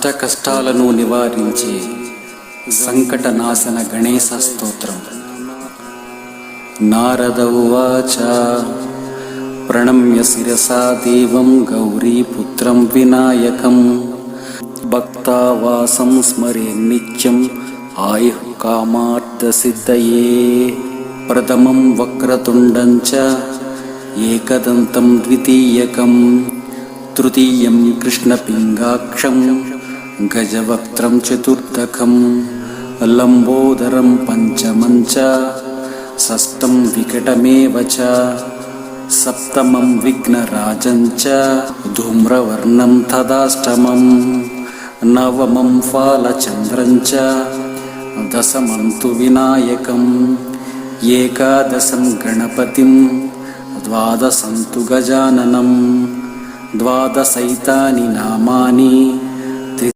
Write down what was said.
అష్ట కష్టాలను నివారించే సంకటనాశన గణేశ స్తోత్రం. నారద ఉవాచ ప్రణమ్య శిరసా దేవం గౌరీపుత్రం వినాయకం భక్తావాసం స్మరే నిత్యం ఆయుః కామార్థ సిద్ధయే. ప్రథమం వక్రతుండం చ ఏకదంతం ద్వితీయకం తృతీయం కృష్ణపింగాక్షం గజవక్త్రం చతుర్థకం లంబోదరం పంచమం చ షష్టం వికటమేవ చ సప్తమం విఘ్నరాజం చ ధూమ్రవర్ణం తదాష్టమం నవమం ఫాలచంద్రం చ దశమం తు వినాయకం ఏకాదశం గణపతిం ద్వాదశం తు గజాననం ద్వాదశైతాని నామాని